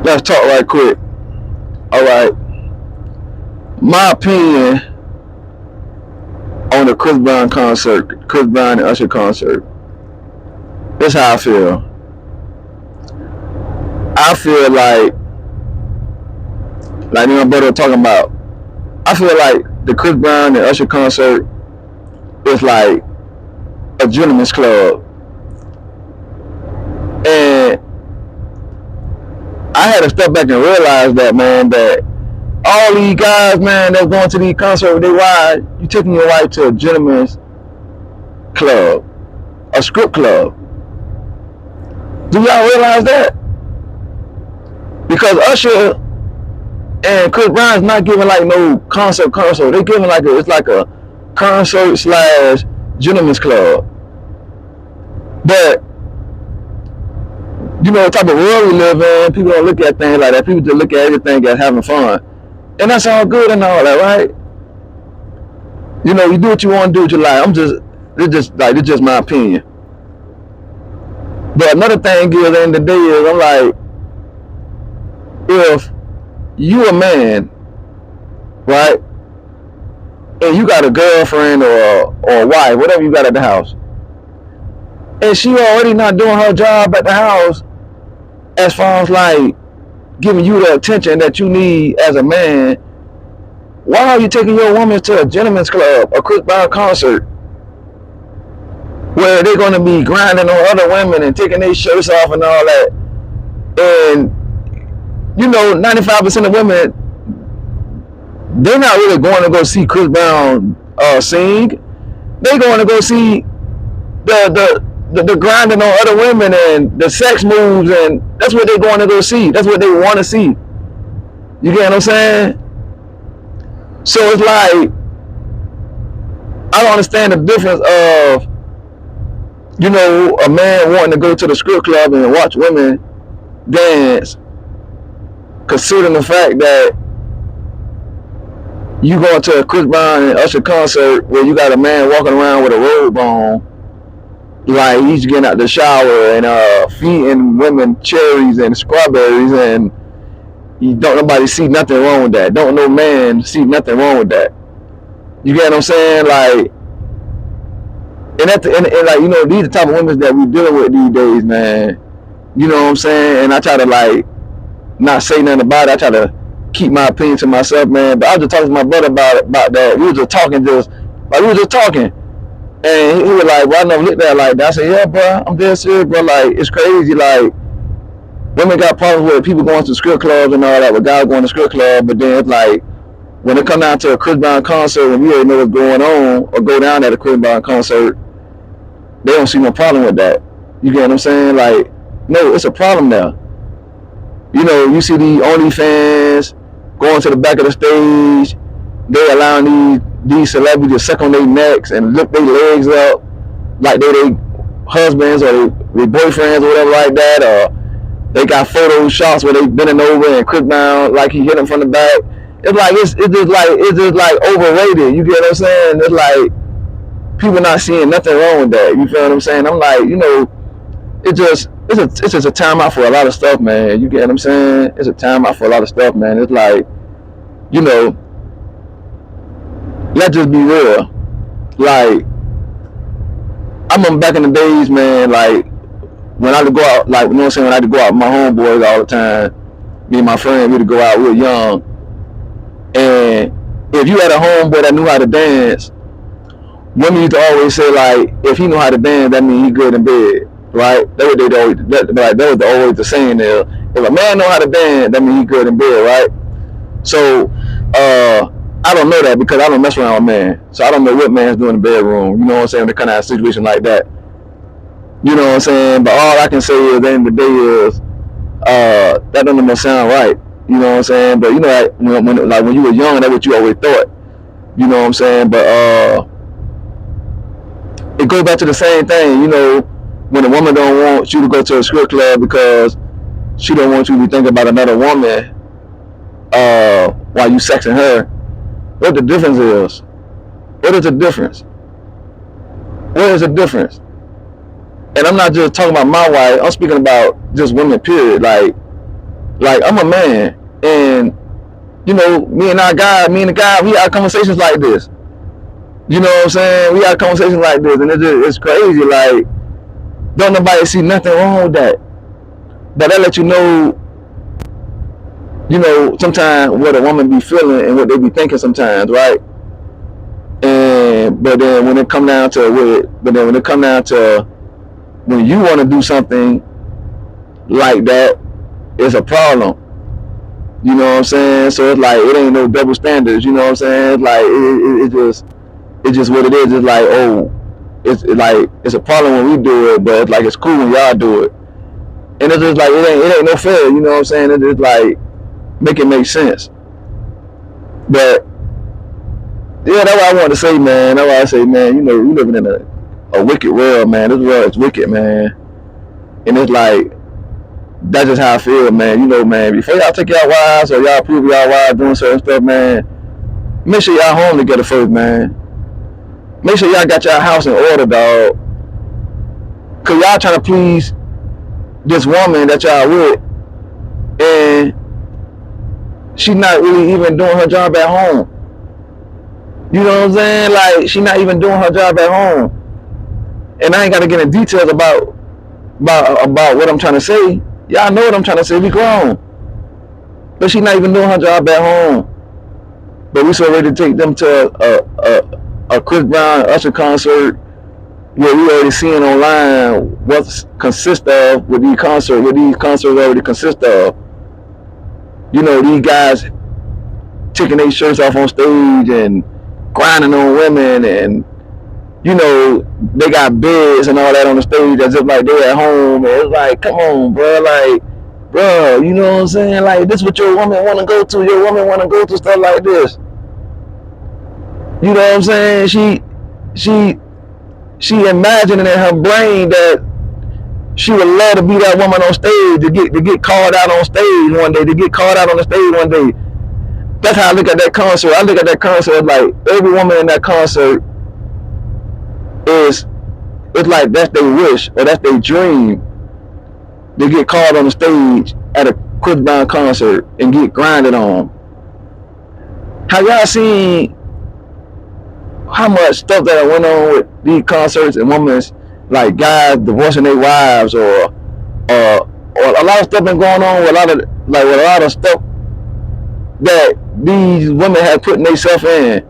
let's talk right quick. All right, my opinion on the Chris Brown concert, Chris Brown and Usher concert. This is how I feel. I feel like my brother was talking about. I feel like the Chris Brown and Usher concert is like a gentleman's club, and I had to step back and realize that, man, that all these guys, man, that's going to these concerts with their wives, you taking your wife to a gentleman's club, a strip club. Do y'all realize that? Because Usher and Chris Brown is not giving like no concert. They giving like it's like a concert slash gentleman's club. But you know the type of world we live in, people don't look at things like that. People just look at everything as having fun. And that's all good and all that, right? You know, you do what you want to do with your life. It's just my opinion. But another thing is, at the end of the day, is I'm like, if you a man, right, and you got a girlfriend or a wife, whatever you got at the house, and she already not doing her job at the house as far as like giving you the attention that you need as a man, why are you taking your woman to a gentleman's club, a Chris Brown concert, where they're going to be grinding on other women and taking their shirts off and all that? And you know, 95% of women, they're not really going to go see Chris Brown sing. They're going to go see the grinding on other women and the sex moves, and that's what they're going to go see. That's what they want to see. You get what I'm saying? So it's like, I don't understand the difference of, you know, a man wanting to go to the strip club and watch women dance, considering the fact that you going to a Chris Brown and Usher concert where you got a man walking around with a robe on, like he's getting out the shower and feeding women cherries and strawberries, and you don't nobody see nothing wrong with that. Don't no man see nothing wrong with that. You get what I'm saying? Like, and like, you know, these are the type of women that we dealing with these days, man. You know what I'm saying? And I try to like not say nothing about it. I try to keep my opinion to myself, man. But I was just talking to my brother about that. We were just talking, and he was like, "Well, I never looked at it like that." I said, "Yeah, bro, I'm dead serious, bro. Like, it's crazy. Like, women got problems with people going to strip clubs and all that, with guys going to strip club, but then it's like, when it come down to a Chris Brown concert, when we already know what's going on, or go down at a Chris Brown concert, they don't see no problem with that. You get what I'm saying? Like, no, it's a problem now. You know, you see the OnlyFans going to the back of the stage. They allowing these celebrities to suck on their necks and lift their legs up like they husbands or their boyfriends or whatever like that. Or they got photo shots where they bending over and Chris Brown like he hit him from the back. It's just like overrated. You get what I'm saying? It's like people not seeing nothing wrong with that. You feel what I'm saying? I'm like, you know, it's just a time out for a lot of stuff, man. You get what I'm saying? It's a time out for a lot of stuff, man. It's like, you know, let's just be real. Like, I remember back in the days, man, like, when I would go out, like, you know what I'm saying, when I had to go out with my homeboys all the time, me and my friend, we would go out, we were young. And if you had a homeboy that knew how to dance, women used to always say, like, if he knew how to dance, that means he good in bed, right? That was always the saying there. If a man know how to dance, that means he good in bed, right? So, I don't know that because I don't mess around with men. So I don't know what man's doing in the bedroom. You know what I'm saying? They kind of have a situation like that. You know what I'm saying? But all I can say is, at the end of the day is, that doesn't even sound right. You know what I'm saying? But you know, like when you were young, that's what you always thought. You know what I'm saying? But it goes back to the same thing. You know, when a woman don't want you to go to a strip club because she don't want you to be thinking about another woman while you sexing her, what the difference is? What is the difference? What is the difference? And I'm not just talking about my wife. I'm speaking about just women, period. Like, Like I'm a man, and you know, me and the guy, we have conversations like this. You know what I'm saying? We have conversations like this, and it's crazy. Like, don't nobody see nothing wrong with that. But that let you know, sometimes what a woman be feeling and what they be thinking sometimes, right? And but then when it come down to when it come down to when you want to do something like that, it's a problem. You know what I'm saying? So it's like it ain't no double standards. You know what I'm saying? It's like it's just what it is. It's like like it's a problem when we do it, but it's like it's cool when y'all do it. And it's just like it ain't no fair. You know what I'm saying? It's just like make it make sense. But yeah, that's what I want to say, man. That's why I say, man. You know, we living in a wicked world, man. This world is wicked, man. And it's like that's just how I feel, man. You know, man. Before y'all take y'all wives or y'all prove y'all wives doing certain stuff, man, make sure y'all home together first, man. Make sure y'all got y'all house in order, dog. Cause y'all trying to please this woman that y'all with, and she not really even doing her job at home. You know what I'm saying? Like she not even doing her job at home. And I ain't gotta get into details about what I'm trying to say. Y'all know what I'm trying to say. We grown, but she not even doing her job at home. But we so ready to take them to a Chris Brown Usher concert where we already seeing online what consists of what these concerts already consist of. You know, these guys taking their shirts off on stage and grinding on women, and you know they got beds and all that on the stage as if like they're at home. And it's like, come on, bro, like, bro, you know what I'm saying? Like, this is what your woman want to go to. Your woman want to go to stuff like this. You know what I'm saying? She imagining in her brain that she would love to be that woman on stage, to get called out on stage one day, to get called out on the stage one day. That's how I look at that concert. I look at that concert like every woman in that concert is, it's like that's their wish or that's their dream. They get called on the stage at a Chris Brown concert and get grinded on. Have y'all seen how much stuff that went on with these concerts and women's, like guys divorcing their wives, or a lot of stuff been going on with a lot of stuff that these women have put themselves in.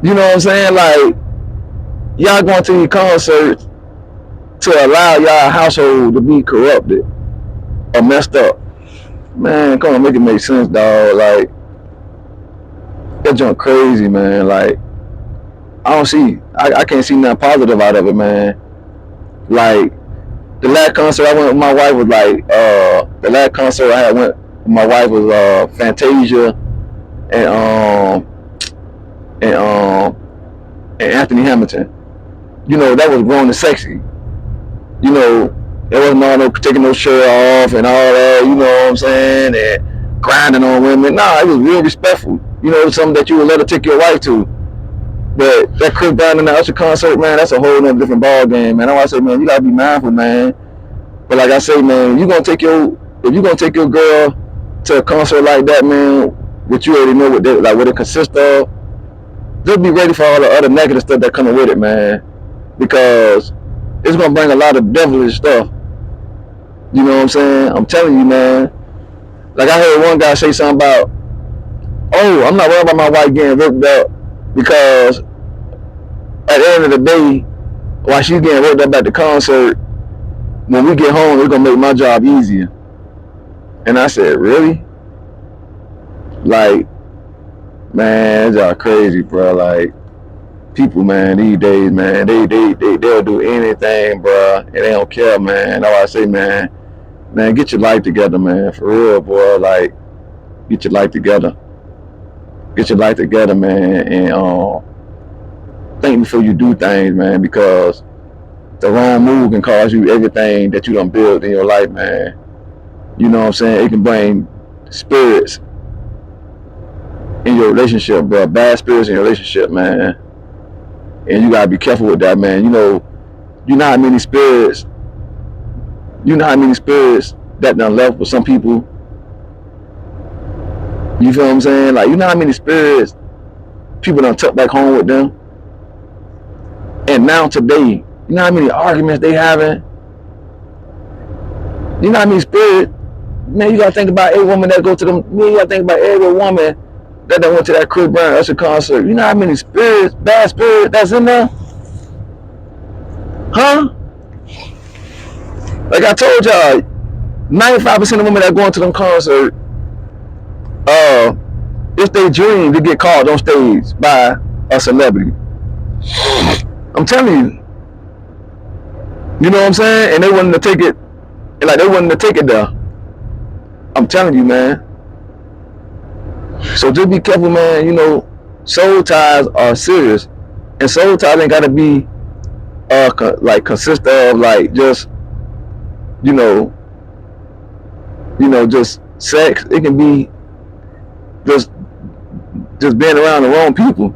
You know what I'm saying? Like, y'all going to these concerts to allow y'all household to be corrupted or messed up. Man, come on, make it make sense, dog. Like, that junk crazy, man. Like, I can't see nothing positive out of it, man. Like, the last concert I went with my wife was like, the last concert I had went with my wife was Fantasia and Anthony Hamilton. You know, that was grown and sexy. You know, it wasn't all no taking no shirt off and all that, you know what I'm saying, and grinding on women. Nah, it was real respectful. You know, something that you would let her take your wife to. But that Chris Brown and the Usher concert, man, that's a whole nother different ball game, man. I want to say, man, you gotta be mindful, man. But like I say, man, if you're gonna take your girl to a concert like that, man, which you already know what it consists of, just be ready for all the other negative stuff that coming with it, man. Because it's gonna bring a lot of devilish stuff. You know what I'm saying? I'm telling you, man. Like, I heard one guy say something about, oh, I'm not worried about my wife getting worked up, because at the end of the day, while she's getting worked up at the concert, when we get home, it's gonna make my job easier. And I said, really? Like, man, y'all crazy, bro. Like, people, man, these days, man, they'll do anything, bro, and they don't care, man. That's why I say, man, get your life together, man, for real, boy. Like, get your life together. Get your life together, man, and think before you do things, man, because the wrong move can cost you everything that you done built in your life, man. You know what I'm saying? It can bring spirits in your relationship, bro. Bad spirits in your relationship, man. And you gotta be careful with that, man. You know how many spirits that done left with some people You feel what I'm saying? Like, you know how many spirits people done took back home with them? And now today, you know how many arguments they having? You know how many spirits? Man, you gotta think about every woman that go to them. Man, you gotta think about every woman that went to that Chris Brown Usher concert. You know how many spirits, bad spirits that's in there? Huh? Like I told y'all, 95% of women that go into them concerts, it's their dream to get called on stage by a celebrity. I'm telling you. You know what I'm saying? And they wanted to take it, like they wanted to take it there. I'm telling you, man. So just be careful, man. You know, soul ties are serious, and soul ties ain't gotta be like consist of like just you know just sex. It can be just being around the wrong people.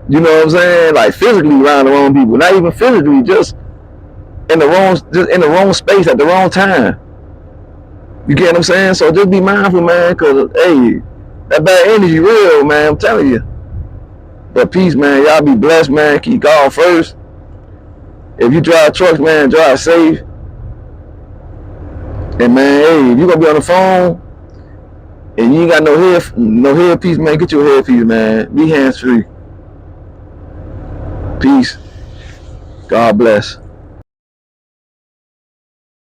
You know what I'm saying? Like physically around the wrong people, not even physically, just in the wrong space at the wrong time. You get what I'm saying? So just be mindful, man, cause hey, that bad energy real, man. I'm telling you. But peace, man. Y'all be blessed, man. Keep God first. If you drive trucks, man, drive safe. And man, hey, if you gonna be on the phone and you ain't got no headpiece, man, get your headpiece, man. Be hands free. Peace. God bless.